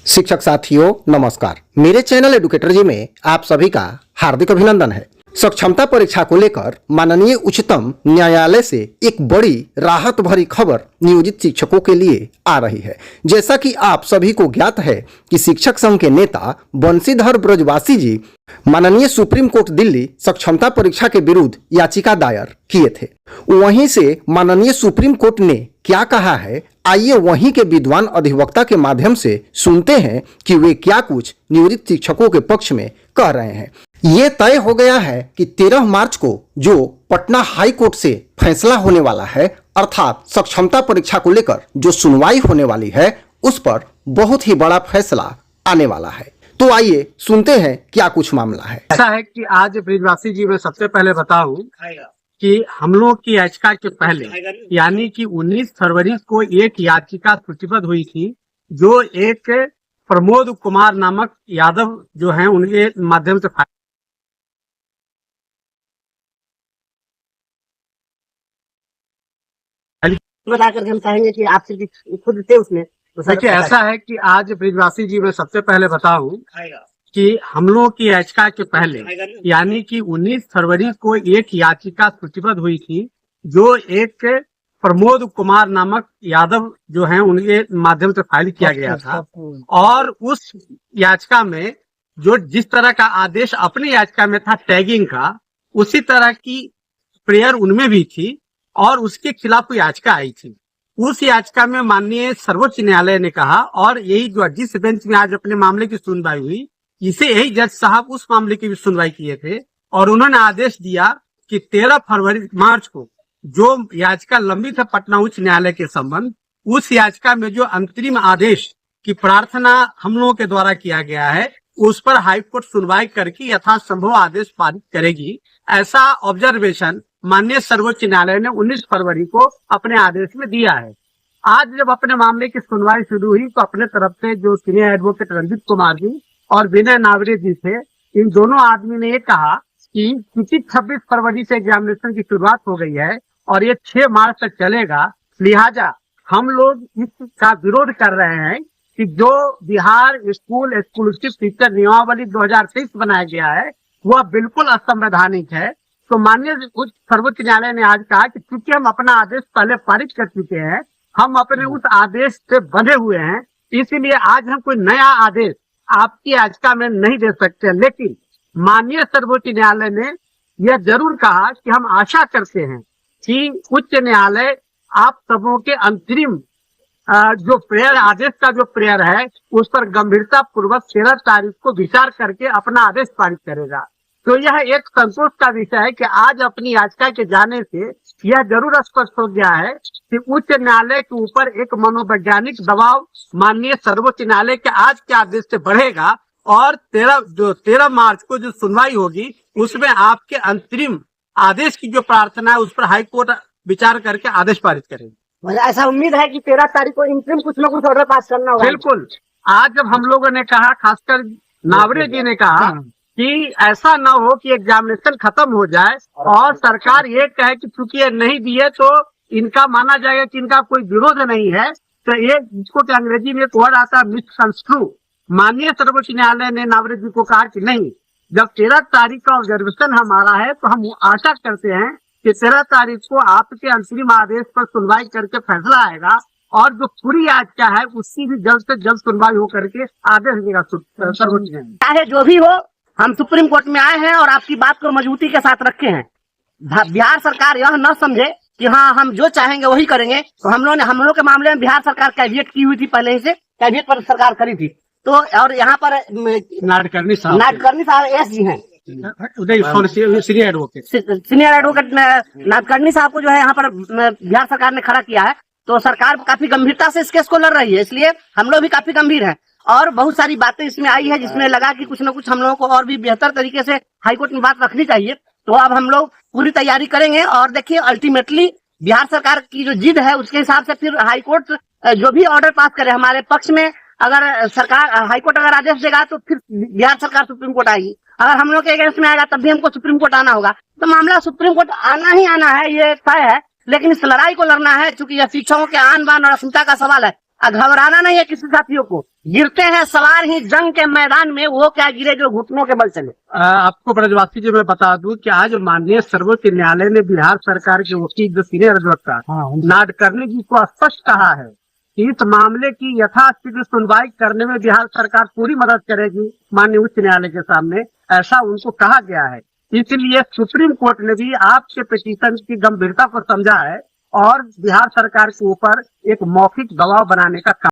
शिक्षक साथियों नमस्कार। मेरे चैनल एडुकेटर जी में आप सभी का हार्दिक अभिनंदन है। सक्षमता परीक्षा को लेकर माननीय उच्चतम न्यायालय से एक बड़ी राहत भरी खबर नियोजित शिक्षकों के लिए आ रही है। जैसा कि आप सभी को ज्ञात है कि शिक्षक संघ के नेता बंशीधर ब्रजवासी जी माननीय सुप्रीम कोर्ट दिल्ली सक्षमता परीक्षा के विरुद्ध याचिका दायर किए थे। वहीं से माननीय सुप्रीम कोर्ट ने क्या कहा है, आइए वहीं के विद्वान अधिवक्ता के माध्यम से सुनते हैं कि वे क्या कुछ नियोजित शिक्षकों के पक्ष में कह रहे हैं। ये तय हो गया है कि 13 मार्च को जो पटना हाई कोर्ट से फैसला होने वाला है, अर्थात सक्षमता परीक्षा को लेकर जो सुनवाई होने वाली है, उस पर बहुत ही बड़ा फैसला आने वाला है। तो आइए सुनते हैं क्या कुछ मामला है। ऐसा है कि आज ब्रिजवासी जी मैं सबसे पहले बताऊं कि हम लोग की याचिका के पहले यानी कि 19 फरवरी को एक याचिका सूचीबद्ध हुई थी, जो एक प्रमोद कुमार नामक यादव जो हैं उनके माध्यम से बता करके हम चाहेंगे कि आपसे खुद थे उसमें। देखिए ऐसा है कि आज ब्रिजवासी जी मैं सबसे पहले बताऊं कि हम लोग की याचिका के पहले यानी कि 19 फरवरी को एक याचिका सूचीबद्ध हुई थी, जो एक प्रमोद कुमार नामक यादव जो हैं उनके माध्यम से फाइल किया गया था। और उस याचिका में जो जिस तरह का आदेश अपनी याचिका में था टैगिंग का, उसी तरह की प्रेयर उनमें भी थी और उसके खिलाफ याचिका आई थी। उस याचिका में माननीय सर्वोच्च न्यायालय ने कहा, और यही जो जिस बेंच में आज अपने मामले की सुनवाई हुई, इसे यही जज साहब उस मामले की भी सुनवाई किए थे, और उन्होंने आदेश दिया कि 13 मार्च को जो याचिका लंबित है पटना उच्च न्यायालय के संबंध, उस याचिका में जो अंतरिम आदेश की प्रार्थना हम लोगों के द्वारा किया गया है, उस पर हाईकोर्ट सुनवाई करके यथासंभव आदेश पारित करेगी। ऐसा ऑब्जर्वेशन माननीय सर्वोच्च न्यायालय ने 19 फरवरी को अपने आदेश में दिया है। आज जब अपने मामले की सुनवाई शुरू हुई तो अपने तरफ से जो सीनियर एडवोकेट रंजीत कुमार जी और विनय नावरे जी थे, इन दोनों आदमी ने ये कहा कि क्योंकि 26 फरवरी से एग्जामिनेशन की शुरुआत हो गई है और ये 6 मार्च तक चलेगा, लिहाजा हम लोग इसका विरोध कर रहे हैं कि जो बिहार स्कूल एक्सक्लूसिव टीचर नियमावली 2023 बनाया गया है वह बिल्कुल असंवैधानिक है। तो माननीय सर्वोच्च न्यायालय ने आज कहा कि क्योंकि हम अपना आदेश पहले पारित कर चुके हैं, हम अपने उस आदेश से बंधे हुए हैं, इसीलिए आज हम कोई नया आदेश आपकी याचिका में नहीं दे सकते। लेकिन माननीय सर्वोच्च न्यायालय ने यह जरूर कहा कि हम आशा करते हैं कि उच्च न्यायालय आप सबों के अंतरिम जो प्रेयर आदेश का जो प्रेयर है उस पर गंभीरता पूर्वक 13 तारीख को विचार करके अपना आदेश पारित करेगा। तो यह एक संतोष का विषय है कि आज अपनी याचिका के जाने से यह जरूर स्पष्ट हो गया है कि उच्च न्यायालय के ऊपर एक मनोवैज्ञानिक दबाव माननीय सर्वोच्च न्यायालय के आज के आदेश से बढ़ेगा, और 13 मार्च को जो सुनवाई होगी उसमें आपके अंतरिम आदेश की जो प्रार्थना है उस पर हाईकोर्ट विचार करके आदेश पारित करेगी। ऐसा उम्मीद है कि 13 तारीख को इंतरिम कुछ न कुछ ऑर्डर पास करना होगा। बिल्कुल। आज जब हम लोगों ने कहा, खासकर नावरे जी ने कहा कि ऐसा न हो कि एग्जामिनेशन खत्म हो जाए और सरकार ये कहे कि चूंकि ये नहीं दिए तो इनका माना जाएगा कि इनका कोई विरोध नहीं है, तो ये जिसको कि अंग्रेजी में एक वर्ड आता है मिसकंस्ट्रू। माननीय सर्वोच्च न्यायालय ने नावरे जी को कहा कि नहीं, जब 13 तारीख का ऑब्जर्वेशन हमारा है तो हम आशा करते हैं कि 13 तारीख को आपके अंतरिम आदेश पर सुनवाई करके फैसला आएगा, और जो पूरी याचिका है उसकी भी जल्द से जल्द सुनवाई हो करके आदेश देगा सर्वोच्च न्यायालय। चाहे जो भी हो, हम सुप्रीम कोर्ट में आए हैं और आपकी बात को मजबूती के साथ रखे हैं। बिहार सरकार यह न समझे कि हाँ हम जो चाहेंगे वही करेंगे। तो हम लोग के मामले में बिहार सरकार कैविएट की हुई थी, पहले ही से कैविएट पर सरकार करी थी। तो और यहाँ पर नाडकर्णी साहब एस जी हैं, सीनियर एडवोकेट नाडकर्णी साहब को जो है यहाँ पर बिहार सरकार ने खड़ा किया है। तो सरकार काफी गंभीरता से इस केस को लड़ रही है, इसलिए हम लोग भी काफी गंभीर हैं। और बहुत सारी बातें इसमें आई है जिसमें लगा कि कुछ न कुछ हम लोगों को और भी बेहतर तरीके से हाईकोर्ट में बात रखनी चाहिए। तो अब हम लोग पूरी तैयारी करेंगे, और देखिए अल्टीमेटली बिहार सरकार की जो जिद है उसके हिसाब से फिर हाईकोर्ट जो भी ऑर्डर पास करे हमारे पक्ष में, अगर सरकार हाईकोर्ट अगर आदेश देगा तो फिर बिहार सरकार सुप्रीम कोर्ट आएगी। अगर हम लोग के अगेंस्ट में आएगा तब भी हमको सुप्रीम कोर्ट आना होगा। तो मामला सुप्रीम कोर्ट आना ही आना है, ये तय है। लेकिन इस लड़ाई को लड़ना है, चूंकि यह शिक्षकों के आन बान और अस्मिता का सवाल है। घबराना नहीं है किसी साथियों को। गिरते हैं सवार ही जंग के मैदान में, वो क्या गिरे जो घुटनों के बल चले। आपको ब्रजवासी जी मैं बता दूं कि आज माननीय सर्वोच्च न्यायालय ने बिहार सरकार के वकील जो सीनियर अधिवक्ता नाडकर्णी जी को स्पष्ट कहा है कि इस मामले की यथास्थिति सुनवाई करने में बिहार सरकार पूरी मदद करेगी माननीय उच्च न्यायालय के सामने, ऐसा उनको कहा गया है। इसलिए सुप्रीम कोर्ट ने भी आपके पिटीशन की गंभीरता को समझा है और बिहार सरकार के ऊपर एक मौखिक दबाव बनाने का काम